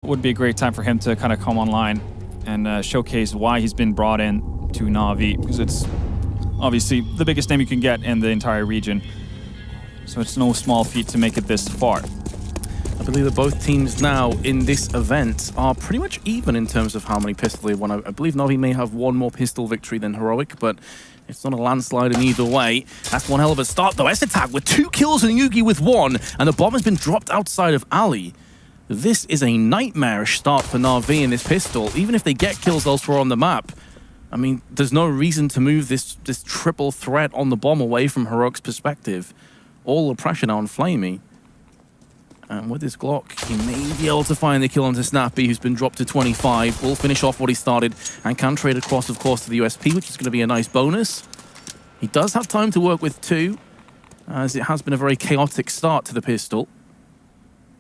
would be a great time for him to kind of come online and showcase why he's been brought in to Na'Vi, because it's obviously the biggest name you can get in the entire region. So it's no small feat to make it this far. I believe that both teams now in this event are pretty much even in terms of how many pistols they've won. I believe Na'Vi may have one more pistol victory than Heroic, but it's not a landslide in either way. That's one hell of a start though. s-Attack with 2 kills and Yugi with 1, and the bomb has been dropped outside of Ali. This is a nightmarish start for Na'Vi in this pistol. Even if they get kills elsewhere on the map, I mean, there's no reason to move this triple threat on the bomb away from Heroic's perspective. All the pressure now on Flamey. And with his Glock, he may be able to find the kill onto Snappy, who's been dropped to 25. Will finish off what he started and can trade across, of course, to the USP, which is going to be a nice bonus. He does have time to work with 2, as it has been a very chaotic start to the pistol.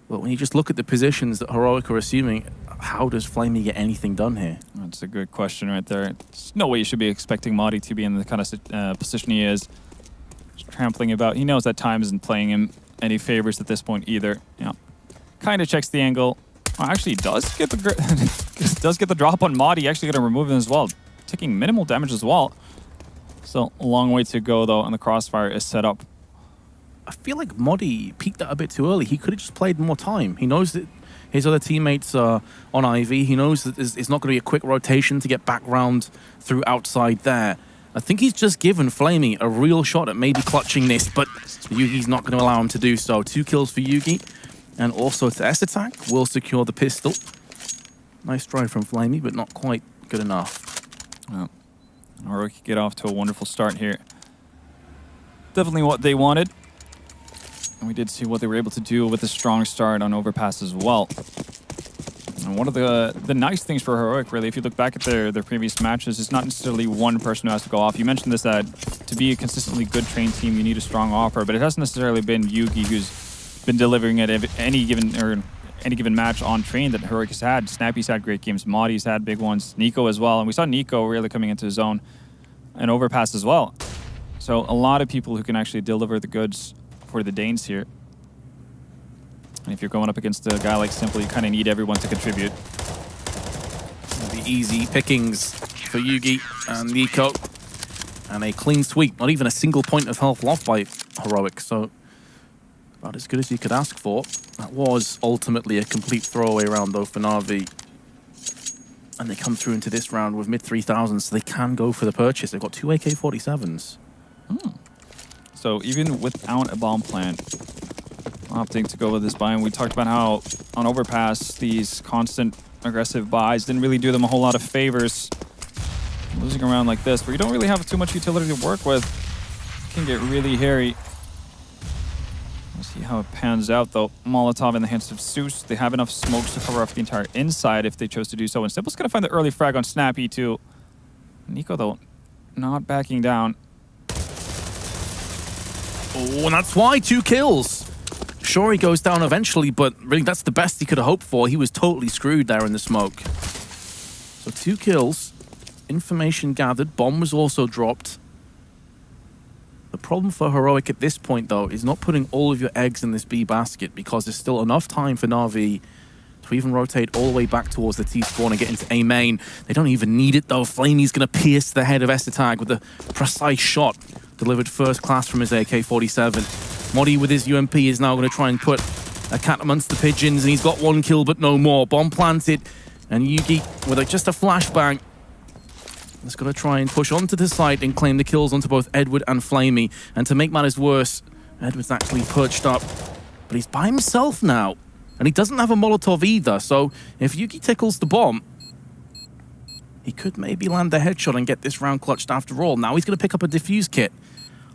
But when you just look at the positions that Heroic are assuming, how does Flamey get anything done here? That's a good question right there. There's no way you should be expecting Madi to be in the kind of position he is. Just trampling about. He knows that time isn't playing him any favors at this point either. Yeah, kind of checks the angle. Oh, actually, does get the drop on Madi. Actually going to remove him as well, taking minimal damage as well. Still a long way to go though, and the crossfire is set up. I feel like Modi peaked out a bit too early. He could have just played more time. He knows that his other teammates are on IV. He knows that it's not going to be a quick rotation to get back round through outside there. I think he's just given Flamey a real shot at maybe clutching this, but Yugi's not going to allow him to do so. 2 kills for Yugi, and also to s-Attack will secure the pistol. Nice try from Flamey, but not quite good enough. Heroic get off to a wonderful start here. Definitely what they wanted. And we did see what they were able to do with a strong start on Overpass as well. And one of the nice things for Heroic, really, if you look back at their previous matches, it's not necessarily one person who has to go off. You mentioned this, that to be a consistently good trained team, you need a strong offer, but it hasn't necessarily been Yugi who's been delivering at any given match on train that Heroic has had. Snappy's had great games, Madi's had big ones, Nico as well, and we saw Nico really coming into his own, and Overpass as well. So a lot of people who can actually deliver the goods for the Danes here. And if you're going up against a guy like Simple, you kind of need everyone to contribute. The easy pickings for Yugi and Nico. And a clean sweep. Not even a single point of health lost by Heroic. So about as good as you could ask for. That was ultimately a complete throwaway round though for Na'Vi. And they come through into this round with mid 3,000s, so they can go for the purchase. They've got 2 AK-47s. So even without a bomb plant, opting to go with this buy, and we talked about how on Overpass these constant aggressive buys didn't really do them a whole lot of favors. Losing around like this, where you don't really have too much utility to work with, can get really hairy. We'll see how it pans out though. Molotov in the hands of Seuss. They have enough smokes to cover off the entire inside if they chose to do so. And Simple's gonna find the early frag on Snappy too. Nico though, not backing down. Oh, and that's why 2 kills. Sure, he goes down eventually, but really that's the best he could have hoped for. He was totally screwed there in the smoke. So 2 kills. Information gathered. Bomb was also dropped. The problem for Heroic at this point, though, is not putting all of your eggs in this B basket, because there's still enough time for Na'Vi to even rotate all the way back towards the T spawn and get into A main. They don't even need it, though. Flamey's going to pierce the head of s-Attack with a precise shot. Delivered first class from his AK-47. Modi with his UMP is now going to try and put a cat amongst the pigeons, and he's got 1 kill but no more. Bomb planted, and Yugi with just a flashbang is going to try and push onto the site and claim the kills onto both Edward and Flamey. And to make matters worse, Edward's actually perched up, but he's by himself now, and he doesn't have a Molotov either. So if Yugi tickles the bomb, he could maybe land the headshot and get this round clutched after all. Now he's going to pick up a defuse kit,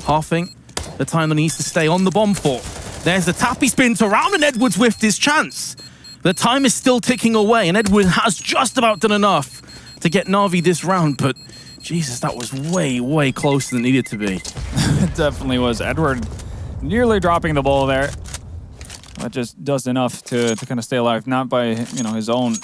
halving the time that he needs to stay on the bomb for. There's the tap, he spins around, and Edward's whiffed his chance. The time is still ticking away, and Edward has just about done enough to get Na'Vi this round, but Jesus, that was way, way closer than it needed to be. It definitely was. Edward nearly dropping the ball there. That just does enough to kind of stay alive, not by, you know, his own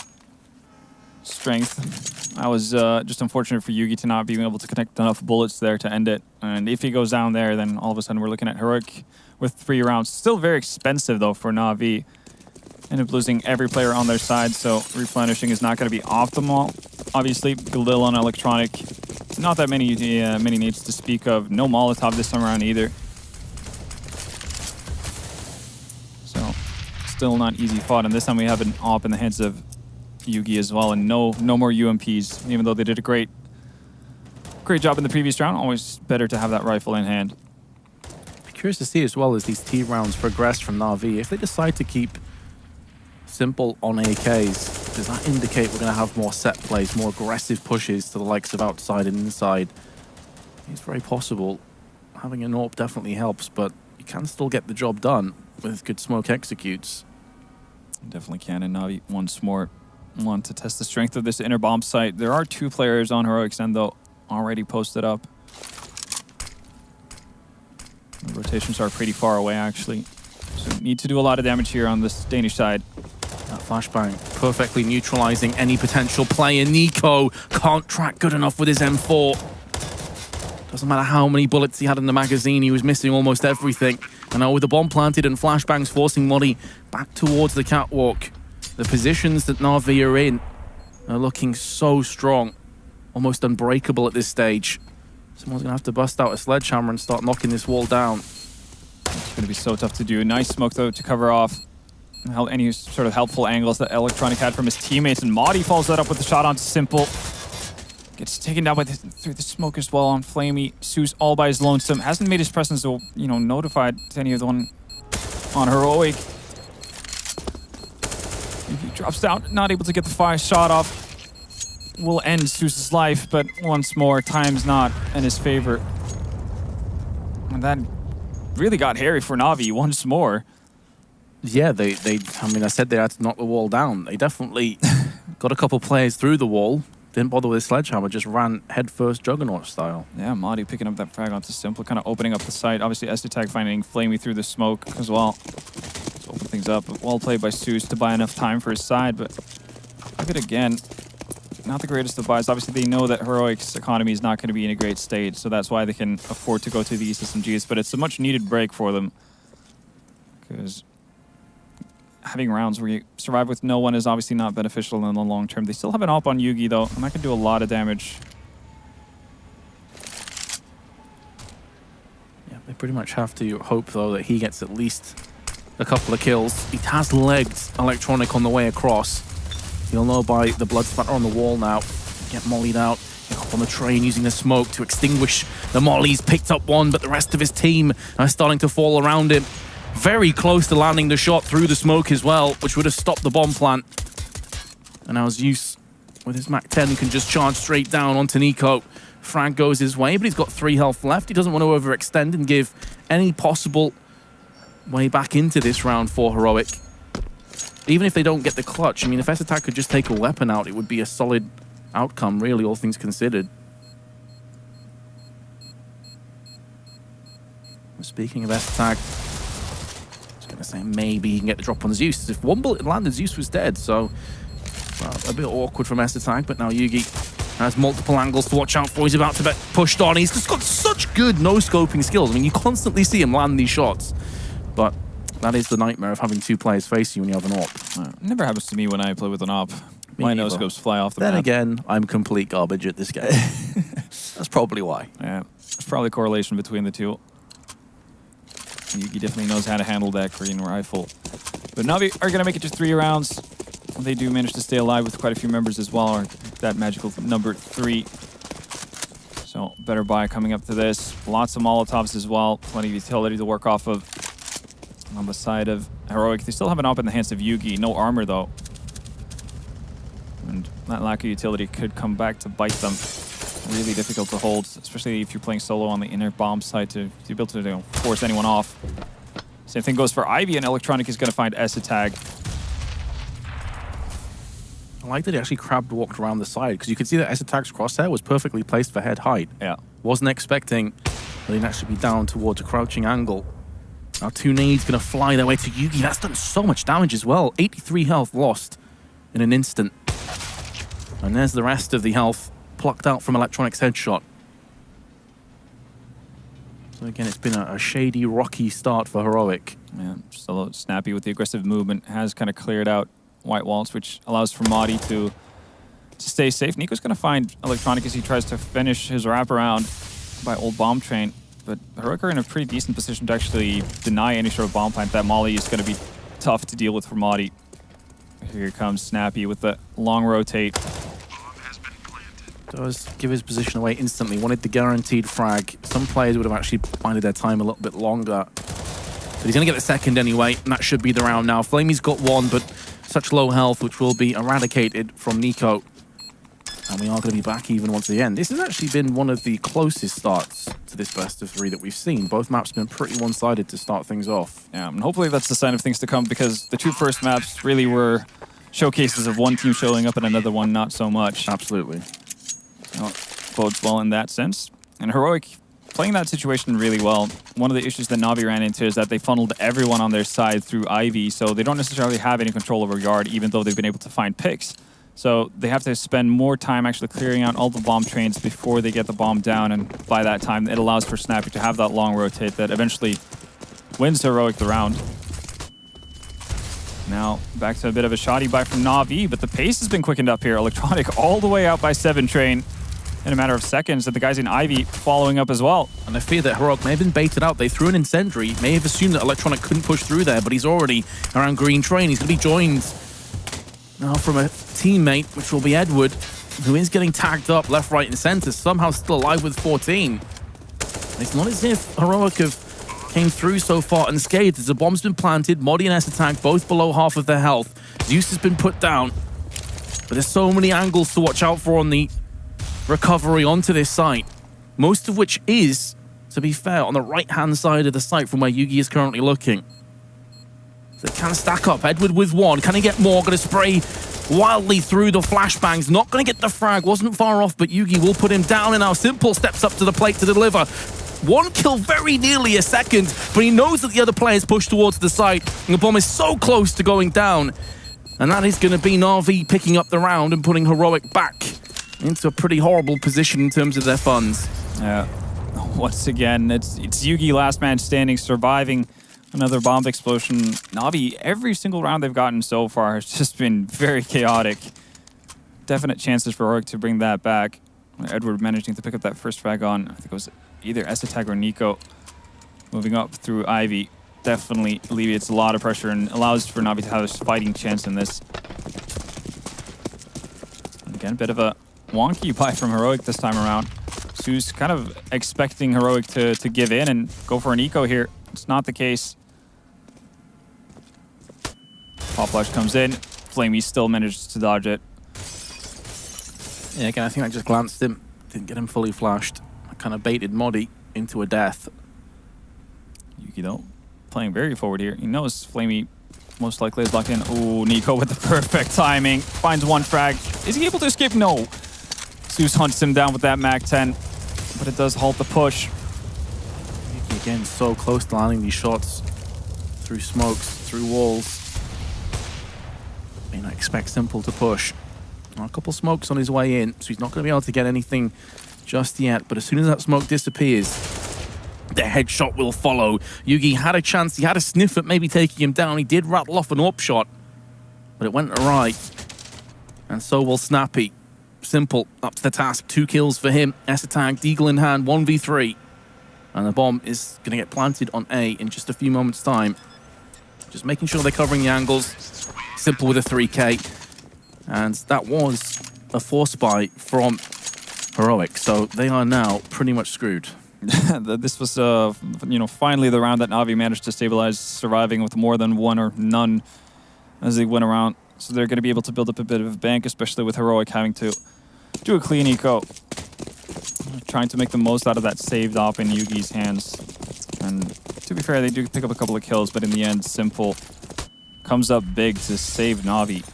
strength. That was just unfortunate for Yugi to not being able to connect enough bullets there to end it. And if he goes down there, then all of a sudden we're looking at Heroic with 3 rounds. Still very expensive, though, for Na'Vi. End up losing every player on their side, so replenishing is not going to be optimal. Obviously, Galil on electronic, not that many many nades to speak of. No Molotov this time around either. So, still not easy fought, and this time we have an AWP in the hands of Yugi as well, and no more UMPs, even though they did a great job in the previous round. Always better to have that rifle in hand. Curious to see as well as these T rounds progress from Na'Vi, if they decide to keep simple on AKs, does that indicate we're going to have more set plays, more aggressive pushes to the likes of outside and inside? It's very possible. Having an AWP definitely helps, but you can still get the job done with good smoke executes. Definitely can, and Na'Vi once more want to test the strength of this inner bomb site. There are 2 players on Heroic's end, though, already posted up. The rotations are pretty far away, actually. So need to do a lot of damage here on this Danish side. That flashbang perfectly neutralizing any potential player. Nico can't track good enough with his M4. Doesn't matter how many bullets he had in the magazine, he was missing almost everything. And now with the bomb planted and flashbangs forcing Molly back towards the catwalk, the positions that Na'Vi are in are looking so strong, almost unbreakable at this stage. Someone's gonna have to bust out a sledgehammer and start knocking this wall down. It's gonna be so tough to do. Nice smoke, though, to cover off any sort of helpful angles that Electronic had from his teammates, and Madi follows that up with the shot on Simple. Gets taken down through the smoke as well on Flamey. Sue's all by his lonesome. Hasn't made his presence, notified to any of the one on Heroic. He drops down, not able to get the fire shot off. Will end Zeus's life, but once more, time's not in his favor. And that really got hairy for Na'Vi once more. Yeah, I said they had to knock the wall down. They definitely got a couple players through the wall. Didn't bother with his sledgehammer, just ran headfirst Juggernaut style. Yeah, Madi picking up that frag onto Simple, kind of opening up the site. Obviously, Estitag finding Flamey through the smoke as well. Let's open things up. Well played by Zeus to buy enough time for his side, but look at it again. Not the greatest of buys. Obviously, they know that Heroic's economy is not going to be in a great state, so that's why they can afford to go to these SMGs, but it's a much-needed break for them. Because having rounds where you survive with no one is obviously not beneficial in the long term. They still have an AWP on Yugi, though, and that can do a lot of damage. Yeah, they pretty much have to hope, though, that he gets at least a couple of kills. He has legged Electronic on the way across. You'll know by the blood spatter on the wall now. Get mollied out. Get up on the train using the smoke to extinguish the mollies. Picked up one, but the rest of his team are starting to fall around him. Very close to landing the shot through the smoke as well, which would have stopped the bomb plant. And now Zeus, with his MAC-10, can just charge straight down onto Nico. Frag goes his way, but he's got 3 health left. He doesn't want to overextend and give any possible way back into this round for Heroic. Even if they don't get the clutch, I mean, if S-Attack could just take a weapon out, it would be a solid outcome, really, all things considered. Speaking of S-Attack, I was going to say maybe he can get the drop on Zeus. If one bullet landed, Zeus was dead, so well, a bit awkward from S-Attack, but now Yugi has multiple angles to watch out for. He's about to get pushed on. He's just got such good no-scoping skills. I mean, you constantly see him land these shots, but that is the nightmare of having 2 players face you when you have an AWP. It never happens to me when I play with an AWP. My no-scopes fly off the map. Then again, I'm complete garbage at this game. That's probably why. Yeah, there's probably a correlation between the two. Yugi definitely knows how to handle that green rifle. But Na'Vi are going to make it to 3 rounds. They do manage to stay alive with quite a few members as well, or that magical number 3. So, better buy coming up to this. Lots of Molotovs as well. Plenty of utility to work off of. On the side of Heroic, they still have an AWP in the hands of Yugi. No armor, though. And that lack of utility could come back to bite them. Really difficult to hold, especially if you're playing solo on the inner bomb side to be able to force anyone off. Same thing goes for Ivy, and Electronic is going to find S-Tag. I like that he actually walked around the side, because you could see that S-Tag's crosshair was perfectly placed for head height. Yeah. Wasn't expecting that he'd actually be down towards a crouching angle. Now 2 nades going to fly their way to Yugi. That's done so much damage as well. 83 health lost in an instant. And there's the rest of the health plucked out from Electronic's headshot. So again, it's been a shady, rocky start for Heroic. Yeah, just a little snappy with the aggressive movement. Has kind of cleared out white walls, which allows for Madi to stay safe. Nico's going to find Electronic as he tries to finish his wraparound by old bomb train. But Heroic are in a pretty decent position to actually deny any sort of bomb plant. That molly is going to be tough to deal with for Madi. Here comes Snappy with the long rotate. Does give his position away instantly. Wanted the guaranteed frag. Some players would have actually bided their time a little bit longer. But he's going to get the second anyway, and that should be the round now. Flamey's got one, but such low health, which will be eradicated from Nico. And we are going to be back even once again. This has actually been one of the closest starts to this best of 3 that we've seen. Both maps have been pretty one-sided to start things off. Yeah, and hopefully that's the sign of things to come, because the 2 first maps really were showcases of one team showing up and another one not so much. Absolutely. Well, bodes well in that sense. And Heroic playing that situation really well. One of the issues that Na'Vi ran into is that they funneled everyone on their side through Ivy, so they don't necessarily have any control over Yard, even though they've been able to find picks. So they have to spend more time actually clearing out all the bomb trains before they get the bomb down, and by that time it allows for Snappy to have that long rotate that eventually wins Heroic the round. Now back to a bit of a shoddy buy from Na'Vi, but the pace has been quickened up here. Electronic all the way out by 7 train in a matter of seconds, and the guys in Ivy following up as well. And I fear that Heroic may have been baited out. They threw an incendiary, may have assumed that Electronic couldn't push through there, but he's already around green train. He's going to be joined now from a teammate, which will be Edward, who is getting tagged up left, right, and center, somehow still alive with 14. It's not as if Heroic have came through so far unscathed, as the bomb's been planted. Modi and S-Attack both below half of their health. Zeus has been put down, but there's so many angles to watch out for on the recovery onto this site, most of which is, to be fair, on the right-hand side of the site from where Yugi is currently looking. So it can stack up. Edward with 1. Can he get more? Going to spray wildly through the flashbangs. Not going to get the frag. Wasn't far off, but Yugi will put him down, and now Simple steps up to the plate to deliver. 1 kill, very nearly a second, but he knows that the other players push towards the site, and the bomb is so close to going down. And that is going to be Na'Vi picking up the round and putting Heroic back into a pretty horrible position in terms of their funds. Yeah. Once again, it's Yugi, last man standing, surviving another bomb explosion. Na'Vi, every single round they've gotten so far has just been very chaotic. Definite chances for Heroic to bring that back. Edward managing to pick up that first frag on, I think it was either S-Attack or Nico. Moving up through Ivy definitely alleviates a lot of pressure and allows for Na'Vi to have a fighting chance in this. And again, a bit of a wonky buy from Heroic this time around. Su's kind of expecting Heroic to give in and go for an eco here. It's not the case. Pop Flash comes in. Flamey still manages to dodge it. Yeah, again, I think I just glanced him. Didn't get him fully flashed. I kind of baited Modi into a death. Yuki, though, playing very forward here. He knows Flamey most likely is locked in. Ooh, Nico with the perfect timing. Finds 1 frag. Is he able to escape? No. Zeus hunts him down with that Mag-10, but it does halt the push. Yuki, again, so close to landing these shots. Through smokes, through walls. May not expect Simple to push. A couple smokes on his way in, so he's not going to be able to get anything just yet. But as soon as that smoke disappears, the headshot will follow. Yugi had a chance. He had a sniff at maybe taking him down. He did rattle off an up shot, but it went awry. And so will Snappy. Simple up to the task. 2 kills for him. S-Attack, Deagle in hand, 1v3. And the bomb is going to get planted on A in just a few moments' time. Just making sure they're covering the angles. Simple with a 3K. And that was a force buy from Heroic. So they are now pretty much screwed. This was, finally the round that Na'Vi managed to stabilize, surviving with more than 1 or none as they went around. So they're going to be able to build up a bit of a bank, especially with Heroic having to do a clean eco. Trying to make the most out of that saved op in Yugi's hands. And to be fair, they do pick up a couple of kills, but in the end, Simple comes up big to save Na'Vi.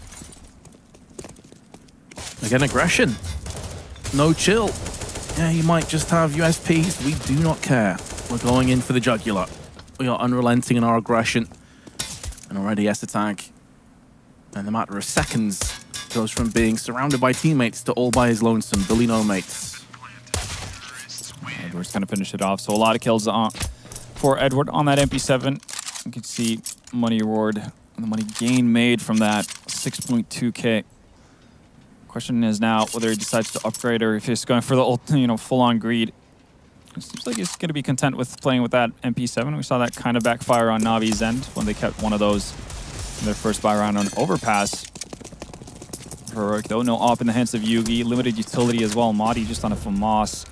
Again, aggression. No chill. Yeah, you might just have USPs. We do not care. We're going in for the jugular. We are unrelenting in our aggression. And already S-Attack, in a matter of seconds, goes from being surrounded by teammates to all by his lonesome. Billy no mates. Edward's going to finish it off. So a lot of kills for Edward on that MP7. You can see money reward and the money gain made from that 6.2K. Question is now whether he decides to upgrade or if he's going for the full-on greed. It seems like he's going to be content with playing with that MP7. We saw that kind of backfire on Navi's end when they kept one of those in their first buy round on overpass. Heroic though, no op in the hands of Yugi. Limited utility as well. Madi just on a FAMAS.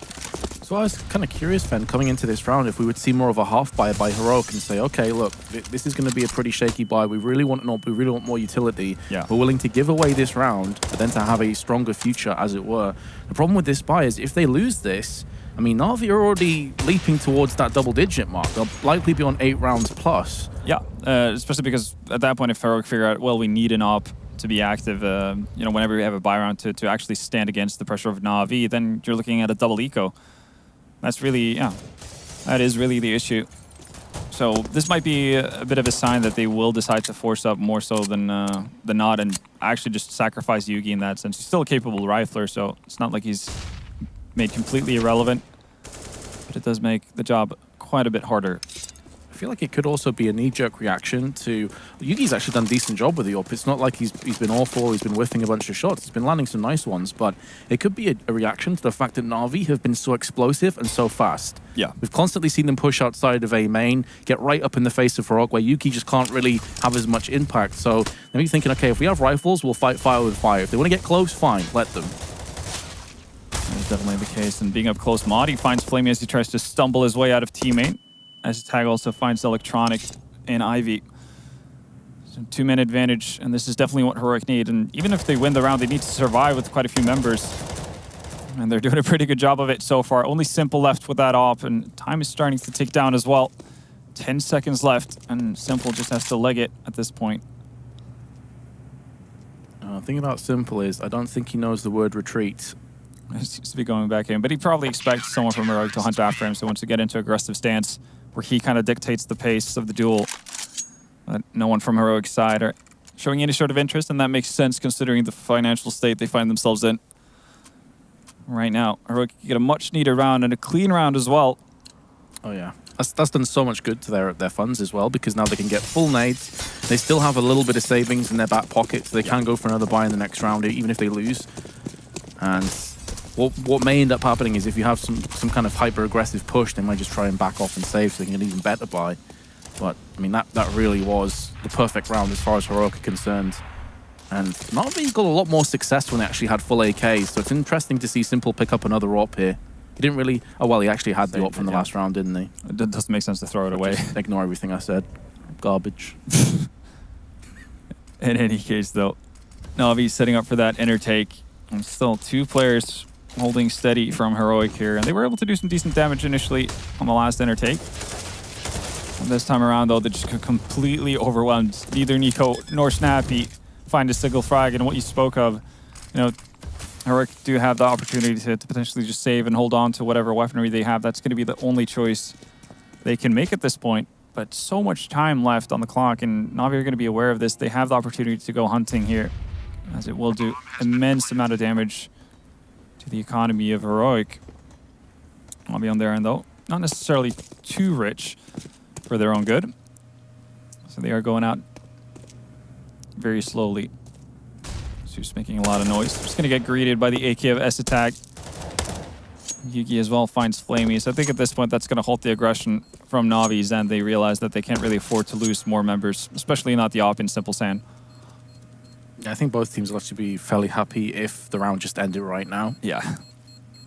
So I was kind of curious, Fen, coming into this round, if we would see more of a half buy by Heroic and say, okay, look, this is going to be a pretty shaky buy. We really want more utility. Yeah. We're willing to give away this round, but then to have a stronger future, as it were. The problem with this buy is if they lose this, I mean, Na'Vi are already leaping towards that double-digit mark. They'll likely be on 8 rounds plus. Yeah, especially because at that point, if Heroic figure out, well, we need an op to be active, whenever we have a buy round to actually stand against the pressure of Na'Vi, then you're looking at a double eco. That's really, that is really the issue. So this might be a bit of a sign that they will decide to force up more so than not and actually just sacrifice Yugi in that sense. He's still a capable rifler, so it's not like he's made completely irrelevant, but it does make the job quite a bit harder. I feel like it could also be a knee-jerk reaction to... Yugi's actually done a decent job with the AWP. It's not like he's been awful, he's been whiffing a bunch of shots. He's been landing some nice ones, but it could be a reaction to the fact that Na'Vi have been so explosive and so fast. Yeah. We've constantly seen them push outside of A main, get right up in the face of Heroic, where Yugi just can't really have as much impact. So maybe thinking, okay, if we have rifles, we'll fight fire with fire. If they want to get close, fine, let them. That is definitely the case. And being up close, Madi finds Flamey as he tries to stumble his way out of teammate. As Tag also finds Electronic and Ivy. So 2-man advantage, and this is definitely what Heroic need. And even if they win the round, they need to survive with quite a few members. And they're doing a pretty good job of it so far. Only Simple left with that op, and time is starting to tick down as well. 10 seconds left, and Simple just has to leg it at this point. The thing about Simple is, I don't think he knows the word retreat. He seems to be going back in, but he probably expects someone from Heroic to hunt after him, so wants to get into aggressive stance where he kind of dictates the pace of the duel. But no one from Heroic's side are showing any sort of interest, and that makes sense considering the financial state they find themselves in right now. Heroic can get a much-needed round and a clean round as well. Oh, yeah. That's done so much good to their funds as well, because now they can get full nades. They still have a little bit of savings in their back pocket, so they can go for another buy in the next round, even if they lose. And what may end up happening is if you have some kind of hyper-aggressive push, they might just try and back off and save so they can get an even better buy. But, I mean, that really was the perfect round as far as Heroic are concerned. And Na'Vi got a lot more success when they actually had full AKs, so it's interesting to see Simple pick up another AWP here. He didn't really... Oh, well, he actually had the AWP from the last round, didn't he? It doesn't make sense to throw it away. Just ignore everything I said. Garbage. In any case, though, Na'Vi's setting up for that inner take. And still 2 players holding steady from Heroic here. And they were able to do some decent damage initially on the last inner take. And this time around, though, they just completely overwhelmed. Neither Nico nor Snappy find a single frag. And what you spoke of, Heroic do have the opportunity to potentially just save and hold on to whatever weaponry they have. That's going to be the only choice they can make at this point. But so much time left on the clock, and Na'Vi are going to be aware of this. They have the opportunity to go hunting here, as it will do immense amount of damage to the economy of Heroic. Na'Vi on their end, though, not necessarily too rich for their own good. So they are going out very slowly. Zeus making a lot of noise. Just going to get greeted by the AK of S attack. Yugi as well finds Flamey. So I think at this point that's going to halt the aggression from Na'Vi's end. They realize that they can't really afford to lose more members, especially not the AWP in Simple Sand. I think both teams will actually be fairly happy if the round just ended right now. Yeah.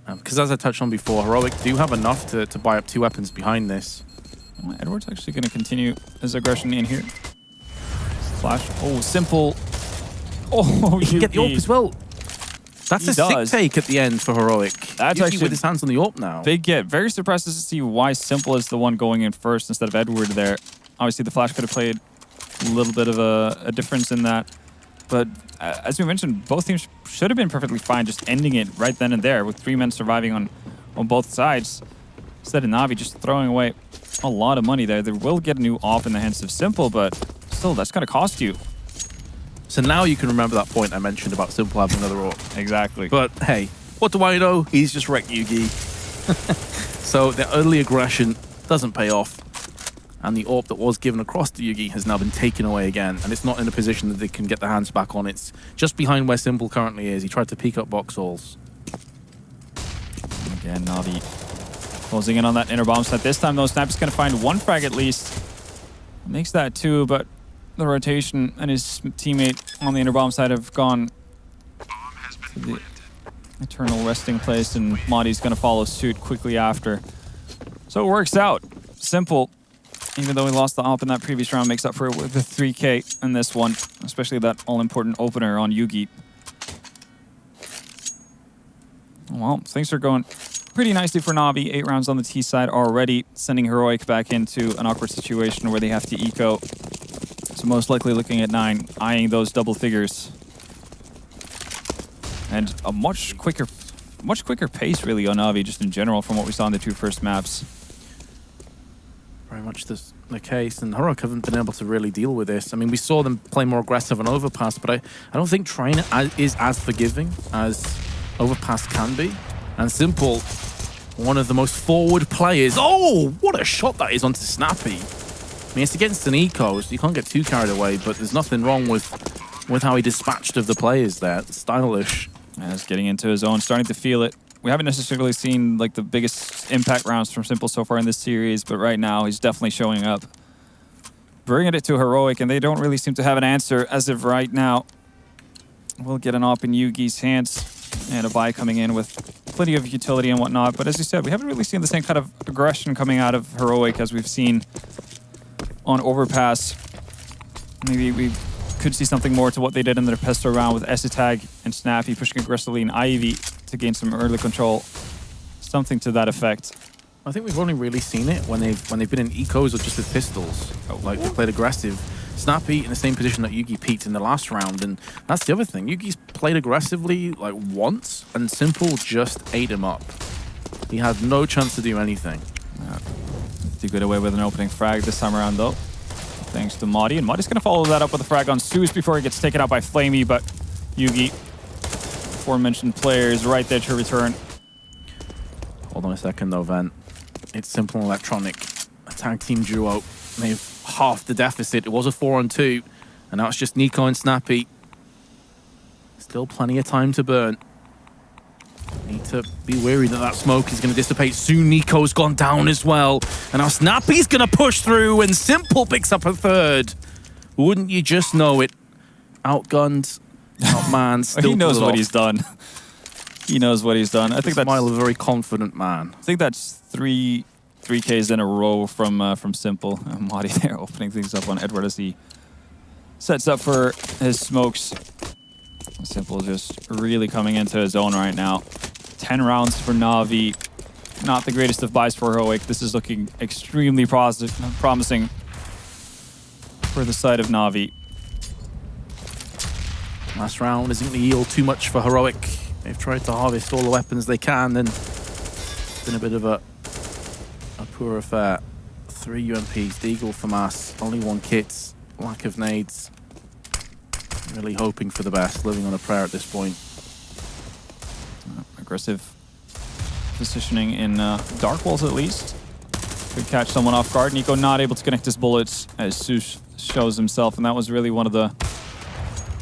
Because as I touched on before, Heroic do have enough to buy up 2 weapons behind this. Well, Edward's actually going to continue his aggression in here. Flash. Oh, Simple. Oh, he can get the AWP as well. That's a sick take at the end for Heroic. That's Yugi actually with his hands on the AWP now. Big get. Very surprised to see why Simple is the one going in first instead of Edward there. Obviously, the flash could have played a little bit of a difference in that. But as we mentioned, both teams should have been perfectly fine just ending it right then and there with 3 men surviving on both sides. Instead of Na'Vi just throwing away a lot of money there. They will get a new AWP in the hands of Simple, but still, that's going to cost you. So now you can remember that point I mentioned about Simple having another AWP. Exactly. But hey, what do I know? He's just wrecked Yugi. So the early aggression doesn't pay off. And the AWP that was given across to Yugi has now been taken away again. And it's not in a position that they can get their hands back on. It's just behind where Simple currently is. He tried to peek up box halls. Again, Na'Vi closing in on that inner bomb set. This time, though, Snap is going to find one frag at least. Makes that two, but the rotation and his teammate on the inner bomb side have gone to the eternal resting place, and Madi's going to follow suit quickly after. So it works out. Simple, even though he lost the AWP in that previous round, makes up for it with the 3K in this one, especially that all-important opener on Yugi. Well, things are going pretty nicely for Na'Vi. 8 rounds on the T side already, sending Heroic back into an awkward situation where they have to eco. So most likely looking at 9, eyeing those double figures. And a much quicker pace really on Na'Vi just in general from what we saw in the 2 first maps. Very much the case, and Heroic haven't been able to really deal with this. I mean, we saw them play more aggressive on Overpass, but I don't think Train is as forgiving as Overpass can be. And Simple, one of the most forward players. Oh, what a shot that is onto Snappy. I mean, it's against an eco, so you can't get too carried away, but there's nothing wrong with how he dispatched of the players there. Stylish. Yeah, he's getting into his own, starting to feel it. We haven't necessarily seen like the biggest impact rounds from Simple so far in this series, but right now he's definitely showing up. Bringing it to Heroic, and they don't really seem to have an answer as of right now. We'll get an AWP in Yugi's hands and a buy coming in with plenty of utility and whatnot. But as you said, we haven't really seen the same kind of aggression coming out of Heroic as we've seen on Overpass. Maybe we could see something more to what they did in their pesto round with Esitag and Snappy pushing aggressively in Ivy to gain some early control. Something to that effect. I think we've only really seen it when they've been in ecos or just with pistols. Like they played aggressive. Snappy in the same position that Yugi peaked in the last round, and that's the other thing. Yugi's played aggressively like once, and Simple just ate him up. He had no chance to do anything. Did get away with an opening frag this time around though, thanks to Madi. And Madi's gonna follow that up with a frag on Zeus before he gets taken out by Flamey, but Yugi, aforementioned players, right there to return. Hold on a second though, Vent. It's Simple and Electronic, a tag team duo. They've halved the deficit. It was a 4-on-2, and now it's just Nico and Snappy. Still plenty of time to burn. Need to be wary that that smoke is going to dissipate soon. Nico's gone down as well, and now Snappy's going to push through, and Simple picks up a third. Wouldn't you just know it? Outgunned, outmanned. Still He knows what he's done. He knows what he's done. I think that's smile of a very confident man. I think that's 3Ks in a row from Simple. Madi there opening things up on Edward as he sets up for his smokes. Simple just really coming into his own right now. 10 rounds for Na'Vi. Not the greatest of buys for Heroic. This is looking extremely promising for the side of Na'Vi. Last round isn't going to yield too much for Heroic. They've tried to harvest all the weapons they can, and it's been a bit of a poor affair. 3 UMPs, Deagle for Mass, only 1 kit, lack of nades. Really hoping for the best, living on a prayer at this point. Aggressive positioning in dark walls at least. Could catch someone off guard. Nico not able to connect his bullets as Zeus shows himself, and that was really one of the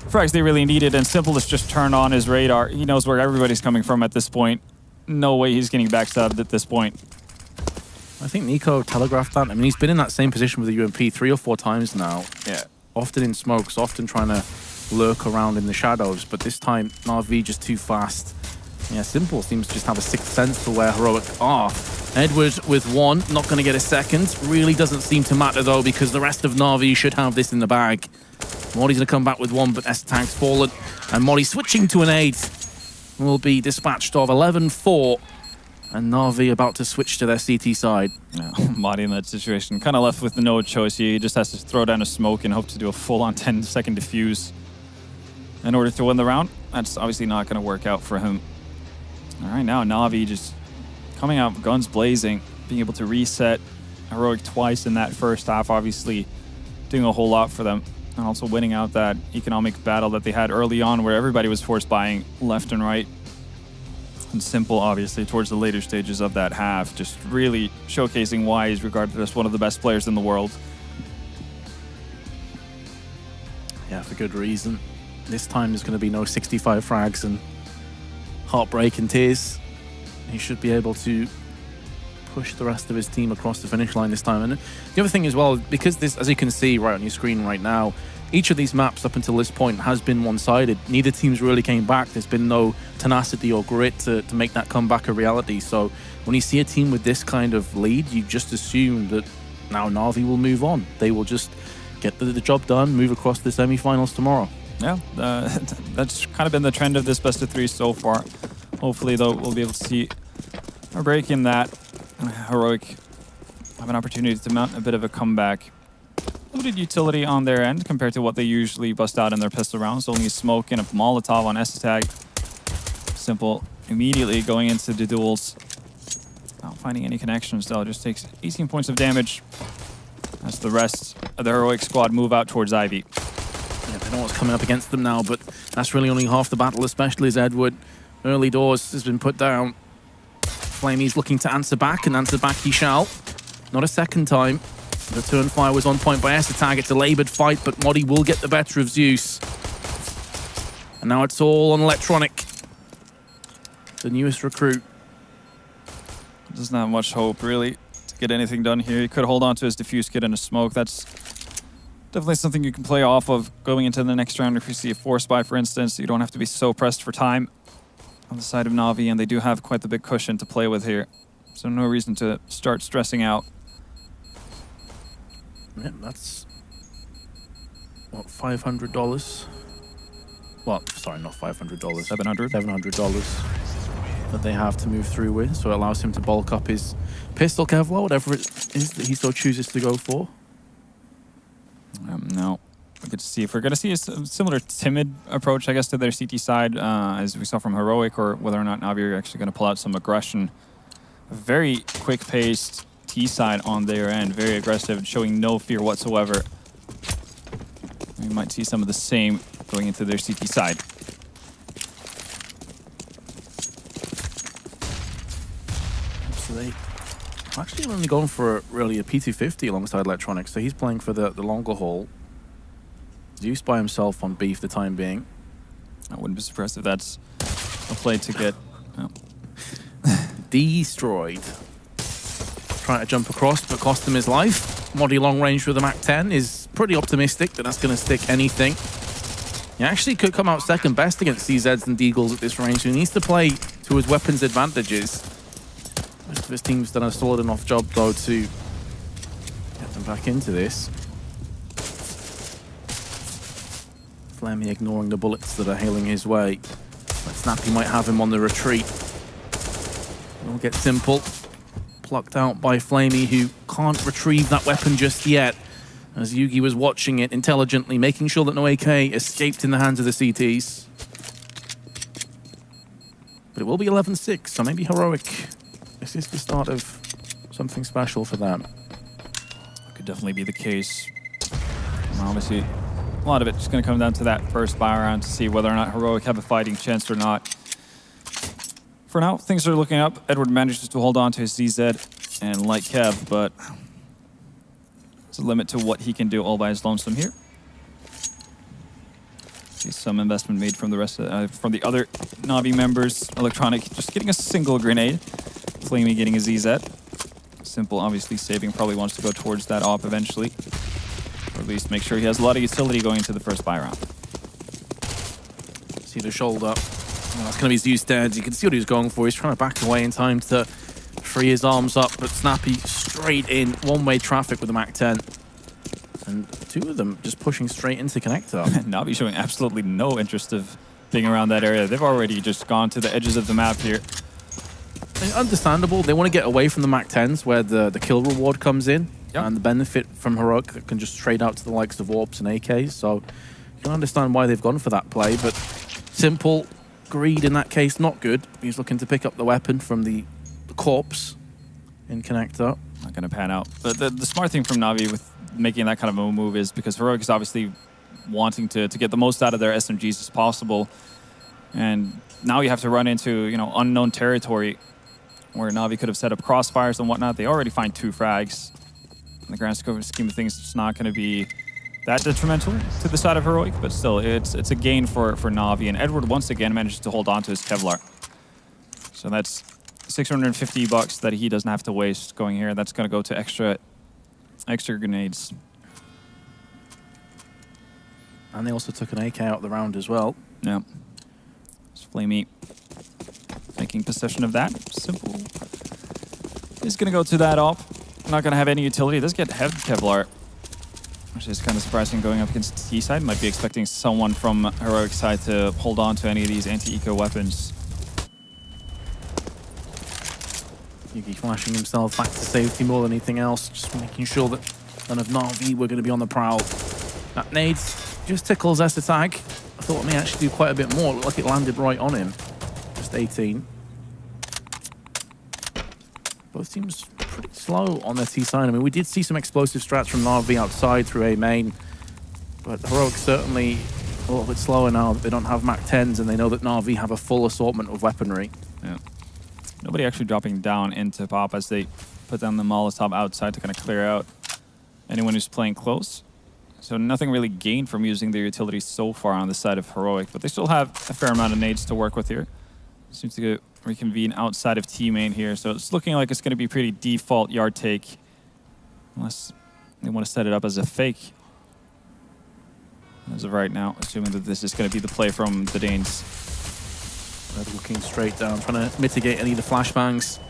frags they really needed, and Simple has just turned on his radar. He knows where everybody's coming from at this point. No way he's getting backstabbed at this point. I think Nico telegraphed that. I mean, he's been in that same position with the UMP 3 or 4 times now. Yeah. Often in smokes, often trying to lurk around in the shadows, but this time Na'Vi just too fast. Yeah, Simple seems to just have a sixth sense for where Heroic are. Edward with 1, not going to get a second. Really doesn't seem to matter though, because the rest of Na'Vi should have this in the bag. Modi's going to come back with 1, but S-Tag's fallen. And Modi switching to an 8 will be dispatched of 11-4. And Na'Vi about to switch to their CT side. Yeah, Madi in that situation, kind of left with no choice here. He just has to throw down a smoke and hope to do a full-on 10-second defuse in order to win the round. That's obviously not going to work out for him. All right, now Na'Vi just coming out guns blazing, being able to reset Heroic twice in that first half, obviously doing a whole lot for them. And also winning out that economic battle that they had early on where everybody was force buying left and right. And Simple, obviously, towards the later stages of that half, just really showcasing why he's regarded as one of the best players in the world. Yeah, for good reason. This time there's going to be no 65 frags and heartbreak and tears. He should be able to push the rest of his team across the finish line this time. And the other thing as well, because this, as you can see right on your screen right now, each of these maps up until this point has been one-sided. Neither teams really came back. There's been no tenacity or grit to make that comeback a reality. So when you see a team with this kind of lead, you just assume that now Na'Vi will move on. They will just get the job done, move across the semi-finals tomorrow. Yeah, that's kind of been the trend of this best of three so far. Hopefully, though, we'll be able to see a break in that. Heroic have an opportunity to mount a bit of a comeback. Limited utility on their end compared to what they usually bust out in their pistol rounds. Only a smoke and a Molotov on S-Tag. Simple immediately going into the duels. Not finding any connections, though. Just takes 18 points of damage. As the rest of the Heroic squad move out towards Ivy. Yeah, they know what's coming up against them now, but that's really only half the battle, especially as Edward. Early doors has been put down. Flamey's looking to answer back, and answer back he shall. Not a second time. The turn fire was on point by S-Tag. It's a laboured fight, but Modi will get the better of Zeus. And now it's all on Electronic. The newest recruit. Doesn't have much hope, really, to get anything done here. He could hold on to his diffuse kit and a smoke. That's definitely something you can play off of going into the next round. If you see a force buy, for instance, you don't have to be so pressed for time on the side of Na'Vi, and they do have quite the big cushion to play with here. So no reason to start stressing out. Yeah, that's, what, $500? Well, sorry, not $500. $700? $700 that they have to move through with, so it allows him to bulk up his pistol Kevlar, whatever it is that he so chooses to go for. No. We get to see if we're going to see a similar timid approach, I guess, to their CT side, as we saw from Heroic, or whether or not Na'Vi are actually going to pull out some aggression. A very quick-paced T side on their end, very aggressive, showing no fear whatsoever. We might see some of the same going into their CT side. So they actually only going for really a P250 alongside Electronics, so he's playing for the longer haul. Zeus by himself on B for the time being. I wouldn't be surprised if that's a play to get destroyed. Trying to jump across, but cost him his life. Modi long range with a MAC-10 is pretty optimistic that that's going to stick anything. He actually could come out second best against CZs and Deagles at this range. He needs to play to his weapons' advantages. Most of his team's done a solid enough job, though, to get them back into this. Flammy ignoring the bullets that are hailing his way. But Snappy might have him on the retreat. We'll get Simple. Plucked out by Flamey, who can't retrieve that weapon just yet. As Yugi was watching it intelligently, making sure that no AK escaped in the hands of the CTs. But it will be 11-6, so maybe Heroic. This is the start of something special for them. Could definitely be the case. And obviously, a lot of it is going to come down to that first buy round to see whether or not Heroic have a fighting chance or not. For now, things are looking up. Edward manages to hold on to his CZ and like Kev, but there's a limit to what he can do all by his lonesome here. See some investment made from the rest of, from the other Na'Vi members. Electronic just getting a single grenade. Flamey getting a ZZ. Simple, obviously saving, probably wants to go towards that op eventually. Or at least make sure he has a lot of utility going into the first buy round. See the shoulder. Oh, that's going to be Zeus dead. You can see what he was going for. He's trying to back away in time to free his arms up, but Snappy straight in. One-way traffic with the MAC-10. And two of them just pushing straight into connector. Na'Vi showing absolutely no interest of being around that area. They've already just gone to the edges of the map here. Understandable. They want to get away from the MAC-10s where the kill reward comes in. Yep. And the benefit from Heroic that can just trade out to the likes of Warps and AKs. So you can understand why they've gone for that play, but Simple, greed in that case, not good. He's looking to pick up the weapon from the corpse in connector. Not going to pan out. But the smart thing from Na'Vi with making that kind of a move is because Heroic is obviously wanting to get the most out of their SMGs as possible. And now you have to run into, you know, unknown territory where Na'Vi could have set up crossfires and whatnot. They already find 2 frags. In the grand scheme of things, it's not going to be that detrimental to the side of Heroic, but still, it's a gain for Na'Vi. And Edward once again manages to hold on to his Kevlar. So that's $650 that he doesn't have to waste going here. That's going to go to extra grenades. And they also took an AK out of the round as well. Yeah. It's Flamey making possession of that. Simple. He's going to go to that op. Not going to have any utility. It does get heavy Kevlar, which is kind of surprising going up against the T side. Might be expecting someone from Heroic side to hold on to any of these anti-eco weapons. Yugi flashing himself back to safety more than anything else, just making sure that none of Na'Vi were going to be on the prowl. That nades just tickles Tag. I thought it may actually do quite a bit more. Looked like it landed right on him. Just 18. Both teams pretty slow on their T side. I mean, we did see some explosive strats from Na'Vi outside through A main, but Heroic certainly a little bit slower now that they don't have Mac 10s and they know that Na'Vi have a full assortment of weaponry. Yeah. Nobody actually dropping down into Pop as they put down the Molotov outside to kind of clear out anyone who's playing close. So nothing really gained from using their utility so far on the side of Heroic, but they still have a fair amount of nades to work with here. Seems to go reconvene outside of T main here, so it's looking like it's going to be pretty default yard take, unless they want to set it up as a fake. As of right now, assuming that this is going to be the play from the Danes. Red looking straight down, trying to mitigate any of the flashbangs.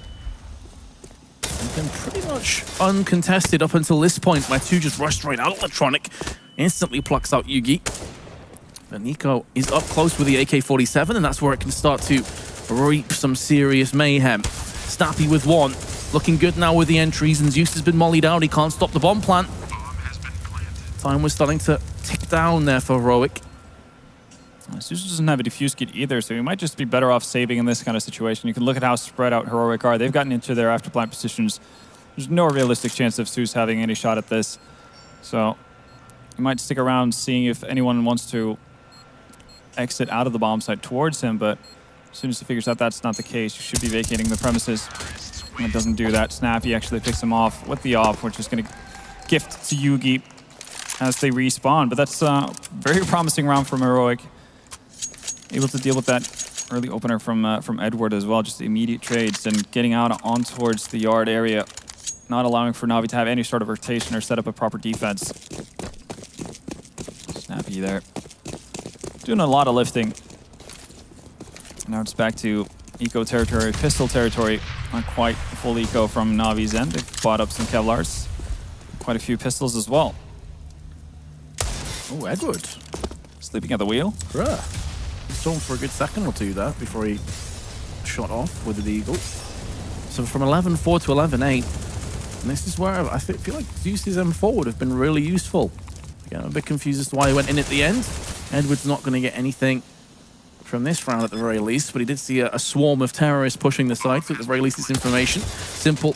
And been pretty much uncontested up until this point, where 2 just rushed right out. Electronic instantly plucks out Yugi. But Nico is up close with the AK-47, and that's where it can start to reap some serious mayhem. Snappy with 1. Looking good now with the entries, and Zeus has been mollied out. He can't stop the bomb plant. Time was starting to tick down there for Heroic. Zeus doesn't have a diffuse kit either, so he might just be better off saving in this kind of situation. You can look at how spread out Heroic are. They've gotten into their after plant positions. There's no realistic chance of Zeus having any shot at this. So he might stick around seeing if anyone wants to exit out of the bomb site towards him, but as soon as he figures out that's not the case, you should be vacating the premises. And it doesn't do that. Snappy actually picks him off with the op, which is going to gift to Yugi as they respawn. But that's a very promising round from Heroic. Able to deal with that early opener from Edward as well, just immediate trades and getting out on towards the yard area, not allowing for Na'Vi to have any sort of rotation or set up a proper defense. Snappy there. Doing a lot of lifting. Now it's back to eco territory, pistol territory. Not quite full eco from Na'Vi's end. They've bought up some Kevlars. Quite a few pistols as well. Oh, Edward. Sleeping at the wheel. Bruh. He saw him for a good second or two there before he shot off with the Eagle. So from 11-4 to 11-8. And this is where I feel like Zeus's M4 would have been really useful. Again, I'm a bit confused as to why he went in at the end. Edward's not going to get anything from this round at the very least, but he did see a swarm of terrorists pushing the site, so at the very least it's information. Simple.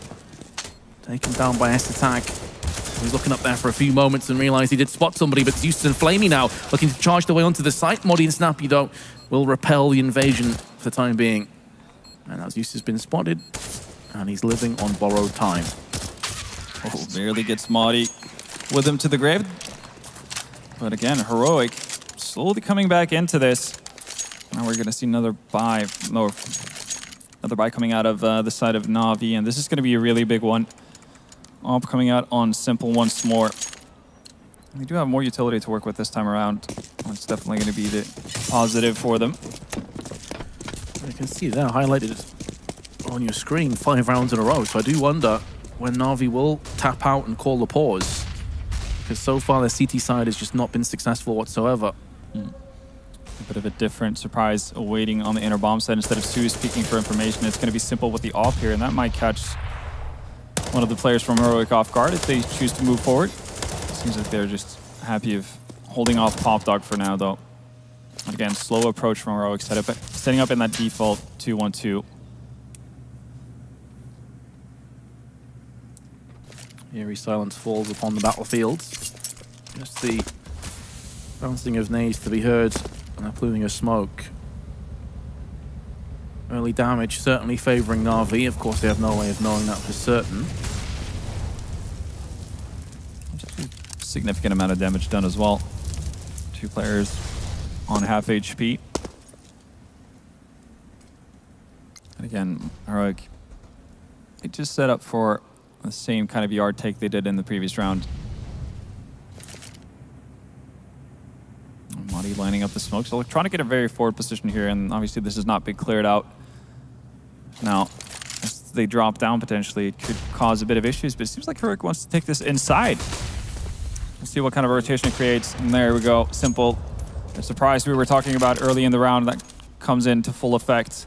Taken down by Tag. He was looking up there for a few moments and realized he did spot somebody, but Zeus and Flamey now looking to charge their way onto the site. Moddy and Snappy, though, will repel the invasion for the time being. And now Zeus has been spotted, and he's living on borrowed time. Oh, barely gets Moddy with him to the grave. But again, Heroic slowly coming back into this. Now we're going to see another buy, coming out of the side of Na'Vi, and this is going to be a really big one. Op coming out on Simple once more. They do have more utility to work with this time around. It's definitely going to be the positive for them. You can see there highlighted on your screen 5 rounds in a row, so I do wonder when Na'Vi will tap out and call the pause, because so far their CT side has just not been successful whatsoever. A bit of a different surprise awaiting on the inner bomb side. Instead of Zeus speaking for information, it's going to be Simple with the op here, and that might catch one of the players from Heroic off guard if they choose to move forward. Seems like they're just happy of holding off Pop Dog for now, though. And again, slow approach from Heroic, setting up in that default 2-1-2. Eerie silence falls upon the battlefield. Just the bouncing of nades to be heard and a pluming of smoke. Early damage certainly favoring Na'Vi. Of course, they have no way of knowing that for certain. Significant amount of damage done as well. 2 players on half HP. And again, Heroic, they just set up for the same kind of yard take they did in the previous round. Madi lining up the smokes. So Electronic in a very forward position here, and obviously this has not been cleared out. Now, as they drop down potentially, it could cause a bit of issues, but it seems like Heroic wants to take this inside. We'll see what kind of rotation it creates. And there we go, Simple. The surprise we were talking about early in the round that comes into full effect.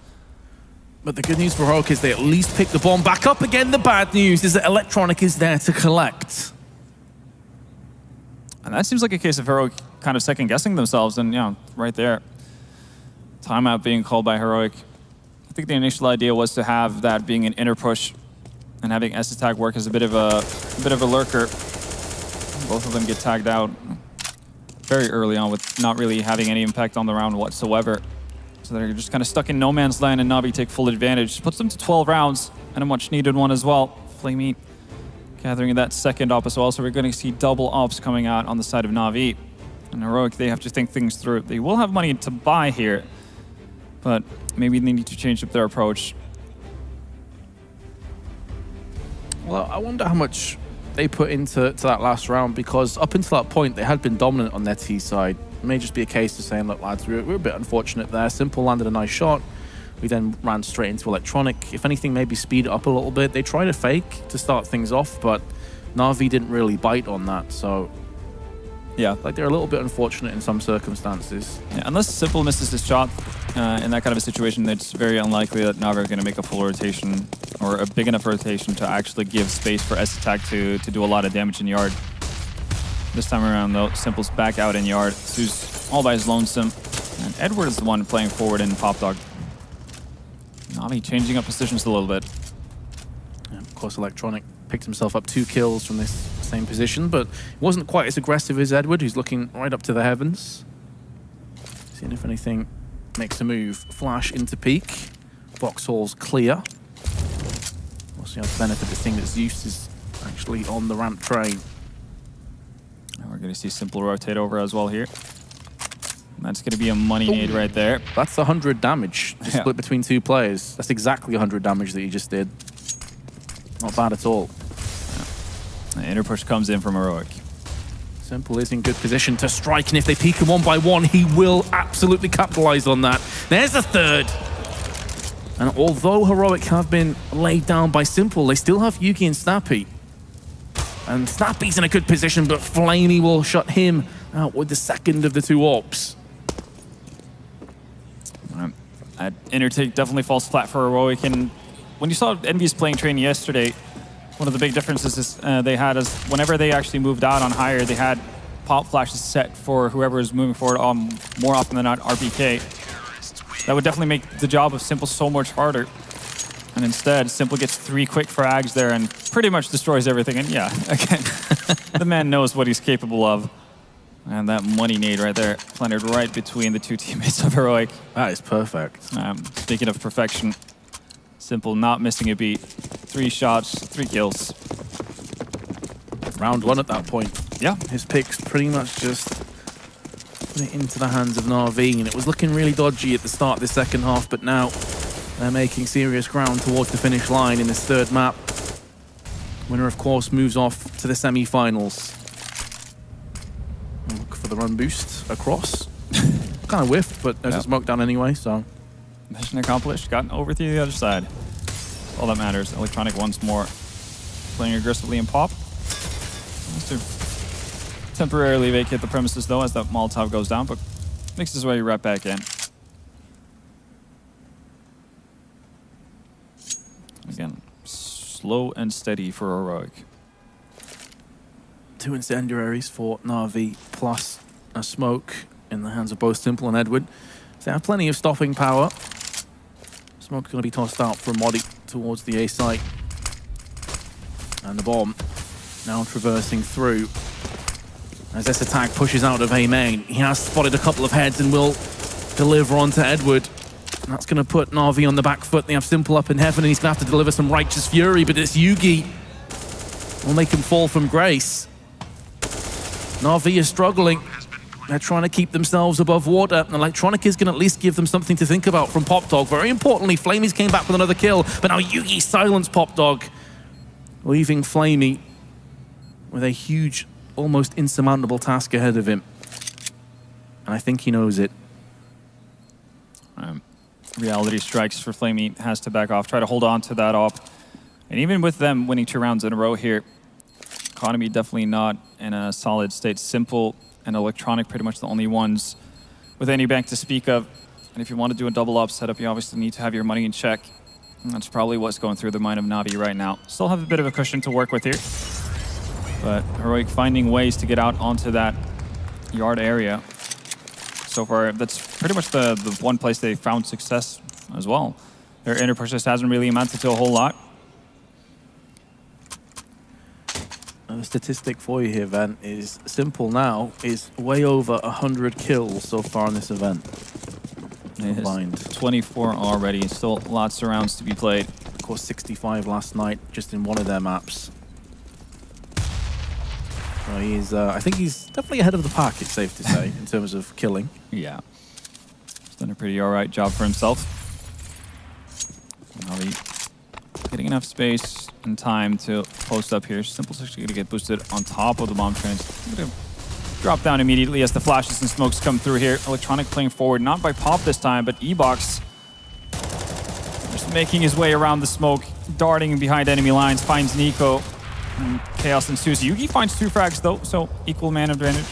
But the good news for Heroic is they at least pick the bomb back up again. The bad news is that Electronic is there to collect. And that seems like a case of Heroic kind of second-guessing themselves, and right there. Timeout being called by Heroic. I think the initial idea was to have that being an inner push and having S-Attack work as a bit of a lurker. Both of them get tagged out very early on with not really having any impact on the round whatsoever. So they're just kind of stuck in no man's land, and Na'Vi take full advantage. Puts them to 12 rounds, and a much-needed one as well. Flamey gathering that second op as well, so we're going to see double ops coming out on the side of Na'Vi. And Heroic, they have to think things through. They will have money to buy here, but maybe they need to change up their approach. Well, I wonder how much they put into that last round, because up until that point, they had been dominant on their T side. It may just be a case of saying, look, lads, we're a bit unfortunate there. Simple landed a nice shot. We then ran straight into Electronic. If anything, maybe speed it up a little bit. They tried a fake to start things off, but Na'Vi didn't really bite on that, so yeah, like they're a little bit unfortunate in some circumstances. Yeah, unless Simple misses his shot in that kind of a situation, it's very unlikely that Na'Vi are going to make a full rotation or a big enough rotation to actually give space for S-Attack to do a lot of damage in yard. This time around, though, Simple's back out in yard. Su's all by his lonesome. And Edward is the one playing forward in Pop Dog. Na'Vi changing up positions a little bit. Yeah, of course, Electronic picked himself up 2 kills from this same position, but wasn't quite as aggressive as Edward, who's looking right up to the heavens. Seeing if anything makes a move. Flash into peak. Vauxhall's clear. Also, the benefit of seeing that Zeus is actually on the ramp train. And we're going to see Simple rotate over as well here. And that's going to be a money nade right there. That's 100 damage split between 2 players. That's exactly 100 damage that he just did. Not bad at all. The inner push comes in from Heroic. Simple is in good position to strike, and if they peek him 1 by 1, he will absolutely capitalize on that. There's the third. And although Heroic have been laid down by Simple, they still have Yuki and Snappy. And Snappy's in a good position, but Flamey will shut him out with the second of the 2 ops. That inner take definitely falls flat for Heroic, and when you saw Envy's playing train yesterday, one of the big differences is they had is whenever they actually moved out on higher, they had pop flashes set for whoever is moving forward more often than not RPK. That would definitely make the job of Simple so much harder. And instead, Simple gets 3 quick frags there and pretty much destroys everything. And yeah, again, the man knows what he's capable of. And that money nade right there, planted right between the 2 teammates of Heroic. That is perfect. Speaking of perfection, Simple not missing a beat. 3 shots, 3 kills. Round 1 at that point. Yeah. His picks pretty much just put it into the hands of Na'Vi, and it was looking really dodgy at the start of the second half, but now they're making serious ground towards the finish line in this 3rd map. Winner, of course, moves off to the semi-finals. Look for the run boost across. Kind of whiffed, but there's a smoke down anyway, so. Mission accomplished, gotten over to the other side. All that matters. Electronic once more playing aggressively in Pop. Has to temporarily vacate the premises though as that Molotov goes down, but makes his way right back in. Again, slow and steady for Heroic. 2 incendiaries for Na'Vi, plus a smoke in the hands of both Simple and Edward. So they have plenty of stopping power. Smoke going to be tossed out from Modi towards the A site. And the bomb now traversing through. As this attack pushes out of A main, he has spotted a couple of heads and will deliver onto Edward. And that's going to put Na'Vi on the back foot. They have Simple up in heaven, and he's going to have to deliver some righteous fury, but it's Yugi will make him fall from grace. Na'Vi is struggling. They're trying to keep themselves above water, and Electronic is going to at least give them something to think about from Pop Dog. Very importantly, Flamey's came back with another kill, but now Yugi silenced Pop Dog, leaving Flamey with a huge, almost insurmountable task ahead of him. And I think he knows it. Reality strikes for Flamey, has to back off, try to hold on to that op. And even with them winning 2 rounds in a row here, economy definitely not in a solid state. Simple and Electronic pretty much the only ones with any bank to speak of. And if you want to do a double up setup, you obviously need to have your money in check. And that's probably what's going through the mind of Na'Vi right now. Still have a bit of a cushion to work with here. But Heroic finding ways to get out onto that yard area. So far, that's pretty much the one place they found success as well. Their inner push just hasn't really amounted to a whole lot. The statistic for you here, Van, is Simple now is way over 100 kills so far in this event. Combined. 24 already, still lots of rounds to be played. Of course, 65 last night, just in one of their maps. So he's, I think he's definitely ahead of the pack, it's safe to say, in terms of killing. Yeah. He's done a pretty alright job for himself. Now getting enough space and time to post up here. Simple's actually going to get boosted on top of the bomb trains. Going to drop down immediately as the flashes and smokes come through here. Electronic playing forward, not by Pop this time, but E-Box just making his way around the smoke, darting behind enemy lines, finds Nico. And chaos ensues. Yugi finds 2 frags though, so equal man advantage.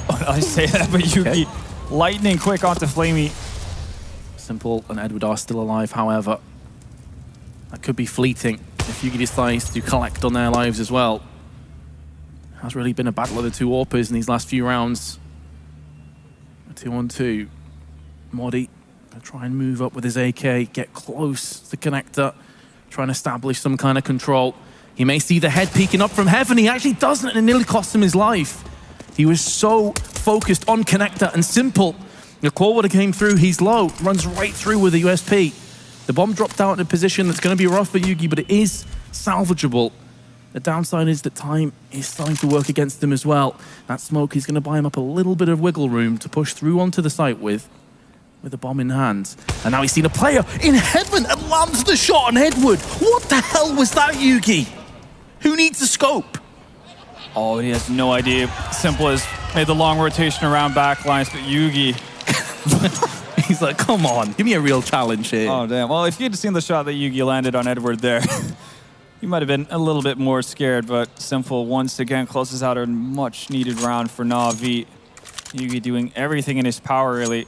Oh, I say that, but Yugi lightning quick onto Flamey. Simple and Edward are still alive, however. That could be fleeting if Yugi decides to collect on their lives as well. Has really been a battle of the 2 AWPers in these last few rounds. A 2-on-2. Modi gonna try and move up with his AK, get close to Connector, try and establish some kind of control. He may see the head peeking up from heaven. He actually doesn't, and it nearly cost him his life. He was so focused on Connector and Simple. The call would have came through. He's low, runs right through with the USP. The bomb dropped out in a position that's going to be rough for Yugi, but it is salvageable. The downside is that time is starting to work against him as well. That smoke is going to buy him up a little bit of wiggle room to push through onto the site with the bomb in hand. And now he's seen a player in heaven and lands the shot on Edward. What the hell was that, Yugi? Who needs a scope? Oh, he has no idea. Simple has made the long rotation around backlines, but Yugi... He's like, come on, give me a real challenge here. Oh, damn. Well, if you had seen the shot that Yugi landed on Edward there, you might have been a little bit more scared, but Simple once again closes out a much-needed round for Na'Vi. Yugi doing everything in his power, really,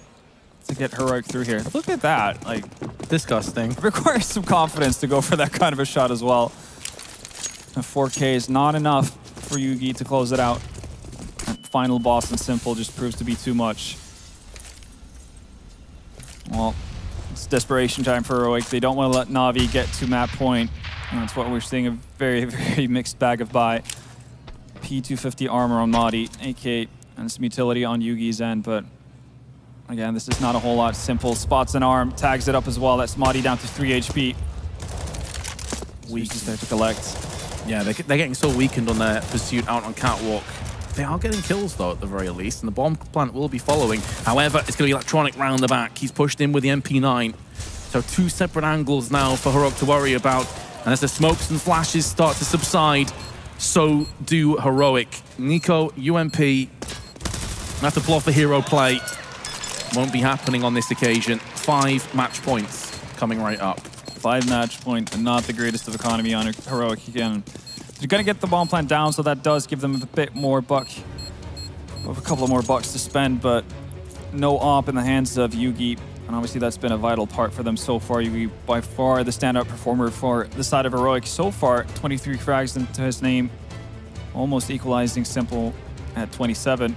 to get Heroic through here. Look at that. Like, disgusting. It requires some confidence to go for that kind of a shot as well. A 4K is not enough for Yugi to close it out. And final boss and Simple just proves to be too much. Well, it's desperation time for Heroic. They don't want to let Na'Vi get to map point. And that's what we're seeing, a very, very mixed bag of buy. P250 armor on Madi, AK, and some utility on Yugi's end, but again, this is not a whole lot. Simple spots an arm, tags it up as well. That's Madi down to 3 HP. Weak is there to collect. Yeah, they're getting so weakened on their pursuit out on Catwalk. They are getting kills, though, at the very least, and the bomb plant will be following. However, it's going to be Electronic round the back. He's pushed in with the MP9. So 2 separate angles now for Heroic to worry about. And as the smokes and flashes start to subside, so do Heroic. Nico, UMP, have to pull off the hero play. Won't be happening on this occasion. 5 match points coming right up. 5 match point, and not the greatest of economy on Heroic again. They're going to get the bomb plant down, so that does give them a bit more buck. A couple of more bucks to spend, but no op in the hands of Yugi. And obviously that's been a vital part for them so far. Yugi by far the standout performer for the side of Heroic so far. 23 frags into his name, almost equalizing Simple at 27.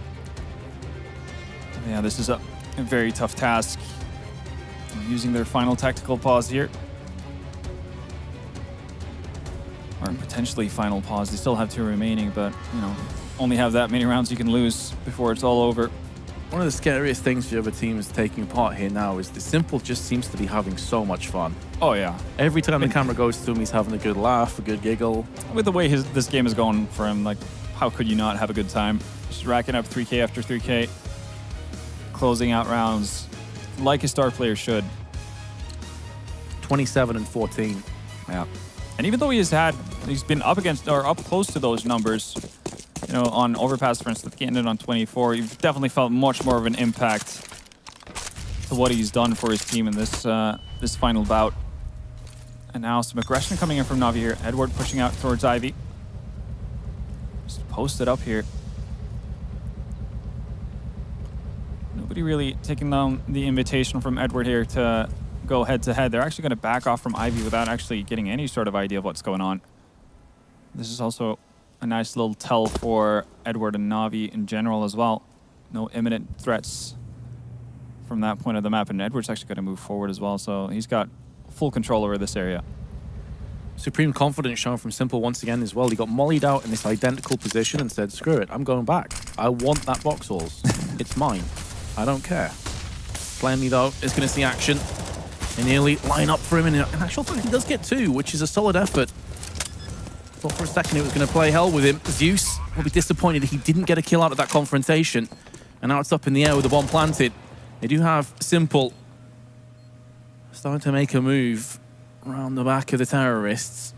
Yeah, this is a very tough task. Using their final tactical pause here. Or potentially final pause. They still have 2 remaining, but, you know, only have that many rounds you can lose before it's all over. one of the scariest things for the other teams taking part here now is the Simple just seems to be having so much fun. Oh, yeah. Every time the camera goes to him, he's having a good laugh, a good giggle. With the way this game is going for him, like, how could you not have a good time? Just racking up 3K after 3K, closing out rounds like a star player should. 27 and 14. Yeah. And even though he's been up against or up close to those numbers, you know, on Overpass, for instance, getting it on 24, you've definitely felt much more of an impact to what he's done for his team in this this final bout. And now some aggression coming in from Na'Vi here. Edward pushing out towards Ivy. Just posted up here. Nobody really taking down the invitation from Edward here to go head-to-head. They're actually going to back off from Ivy without actually getting any sort of idea of what's going on. This is also a nice little tell for Edward and Na'Vi in general as well. No imminent threats from that point of the map, and Edward's actually going to move forward as well, so he's got full control over this area. Supreme confidence shown from Simple once again as well. He got mollied out in this identical position and said, screw it, I'm going back. I want that box halls. It's mine. I don't care. Flamey, though, is going to see action. They nearly line up for him, and in actual fact, he does get two, which is a solid effort. Thought for a second it was going to play hell with him. Zeus will be disappointed he didn't get a kill out of that confrontation. And now it's up in the air with the bomb planted. They do have Simple starting to make a move around the back of the terrorists.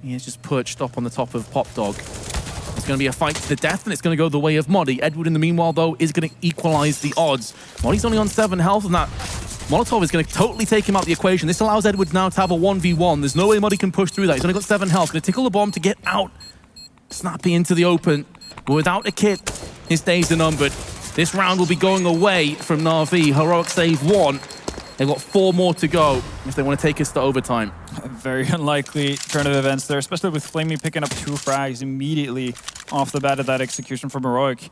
He is just perched up on the top of Pop Dog. It's going to be a fight to the death, and it's going to go the way of Moddy. Edward, in the meanwhile, though, is going to equalize the odds. Moddy's only on 7 health, and that Molotov is going to totally take him out the equation. This allows Edward now to have a 1v1. There's no way Moddy can push through that. He's only got 7 health. Going to tickle the bomb to get out. Snappy into the open. But without a kit, his days are numbered. This round will be going away from Na'Vi. Heroic save 1. They've got 4 more to go if they want to take us to overtime. A very unlikely turn of events there, especially with Flamey picking up 2 frags immediately off the bat of that execution from Heroic.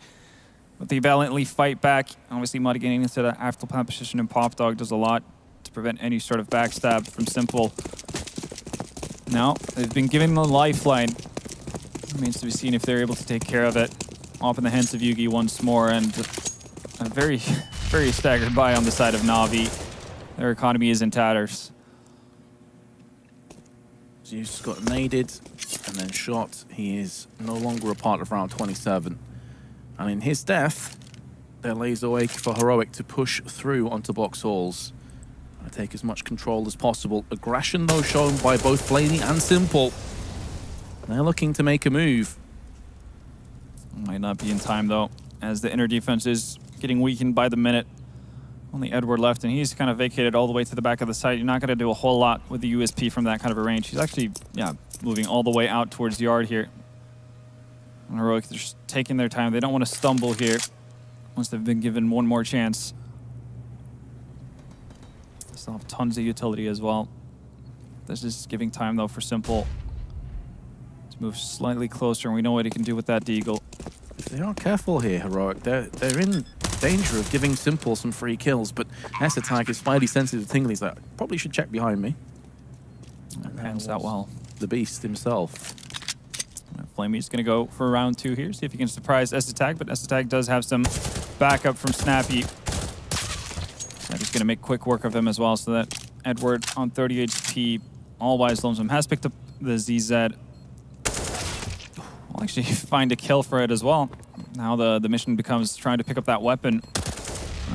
But they valiantly fight back. Obviously, Moddy getting into the afterplan position, and Pop Dog does a lot to prevent any sort of backstab from Simple. Now, they've been given the lifeline. Remains to be seen if they're able to take care of it. Off in the hands of Yugi once more, and a very, very staggered by on the side of Na'Vi. Their economy is in tatters. Zeus got naded and then shot. He is no longer a part of round 27. And in his death, there lays a way for Heroic to push through onto box halls and take as much control as possible. Aggression, though, shown by both Flamey and Simple. They're looking to make a move. Might not be in time, though, as the inner defense is getting weakened by the minute. Only Edward left, and he's kind of vacated all the way to the back of the site. You're not going to do a whole lot with the USP from that kind of a range. He's actually, yeah, moving all the way out towards the yard here. And Heroic, they're just taking their time. They don't want to stumble here once they've been given one more chance. They still have tons of utility as well. This is giving time, though, for Simple to move slightly closer, and we know what he can do with that Deagle. If they aren't careful here, Heroic, they're in danger of giving Simple some free kills, but S-Attack is slightly sensitive to Tingley's like, probably should check behind me. That pans out well. The beast himself. Flamey's going to go for round 2 here, see if he can surprise S-Attack, but S-Attack does have some backup from Snappy. Snappy's going to make quick work of him as well, so that Edward on 30 HP, all-wise lonesome, has picked up the ZZ. I'll actually find a kill for it as well. Now the mission becomes trying to pick up that weapon.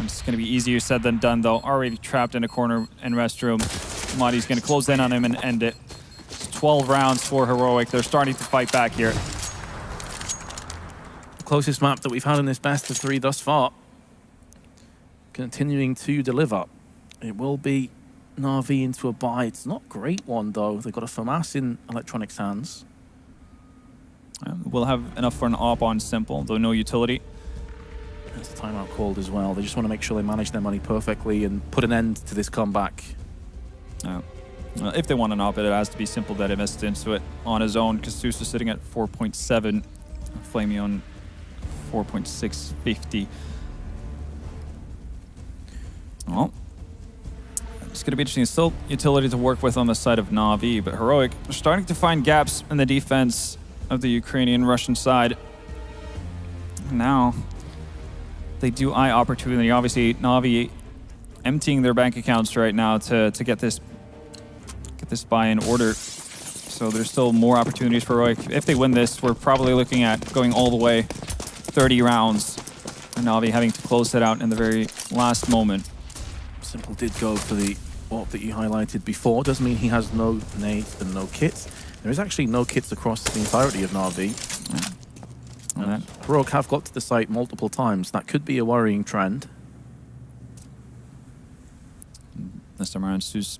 It's going to be easier said than done, though. Already trapped in a corner in restroom. Moddy's going to close in on him and end it. It's 12 rounds for Heroic. They're starting to fight back here. The closest map that we've had in this best of 3 thus far. Continuing to deliver. It will be Na'Vi into a bye. It's not a great one, though. They've got a FAMAS in Electronic's hands. We'll have enough for an op on Simple, though no utility. There's a timeout called as well. They just want to make sure they manage their money perfectly and put an end to this comeback. If they want an op, it has to be Simple that invests into it on his own, because Zeus is sitting at 4.7, Flamey on 4.650. Well, it's going to be interesting. Still utility to work with on the side of Na'Vi, but Heroic are starting to find gaps in the defense of the Ukrainian-Russian side. Now, they do eye opportunity. Obviously, Na'Vi emptying their bank accounts right now to get this buy in order. So there's still more opportunities for Heroic. If they win this, we're probably looking at going all the way 30 rounds. And Na'Vi having to close it out in the very last moment. Simple did go for the AWP that you highlighted before. Doesn't mean he has no nades and no kits. There is actually no kits across the entirety of Na'Vi. Yeah. Heroic have got to the site multiple times. That could be a worrying trend. This time around, Su's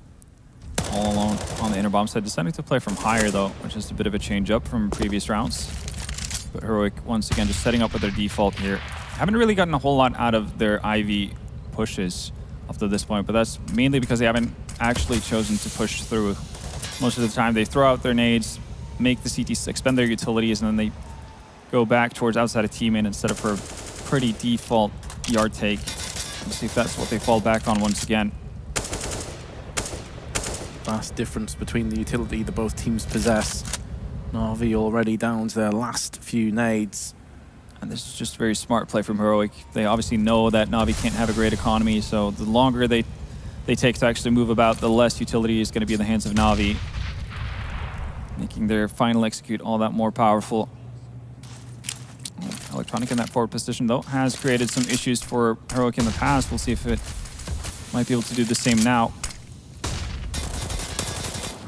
all alone on the inner bomb side, deciding to play from higher though, which is a bit of a change up from previous rounds. But Heroic, once again, just setting up with their default here. Haven't really gotten a whole lot out of their Ivy pushes up to this point, but that's mainly because they haven't actually chosen to push through. Most of the time, they throw out their nades, make the CTs expend their utilities, and then they go back towards outside of teammate instead of for a pretty default yard take. Let's see if that's what they fall back on once again. Vast difference between the utility that both teams possess. Na'Vi already down to their last few nades. And this is just very smart play from Heroic. They obviously know that Na'Vi can't have a great economy, so the longer they take to actually move about, the less utility is going to be in the hands of Na'Vi, making their final execute all that more powerful. Electronic in that forward position, though, has created some issues for Heroic in the past. We'll see if it might be able to do the same now.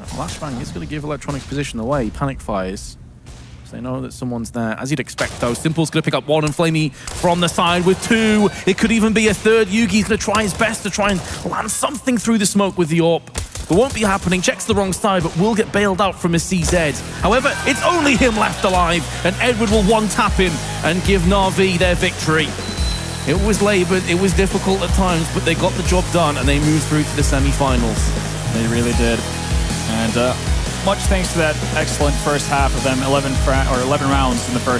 Flashbang is going to give Electronic's position away. Panic fires. So they know that someone's there. As you'd expect, though, Simple's going to pick up one and Flamey from the side with two. It could even be a third. Yugi's going to try his best to try and land something through the smoke with the AWP. It won't be happening. Checks the wrong side, but will get bailed out from his CZ. However, it's only him left alive, and Edward will one-tap him and give Na'Vi their victory. It was laboured, it was difficult at times, but they got the job done, and they moved through to the semi-finals. They really did. And much thanks to that excellent first half of them, 11 rounds in the first.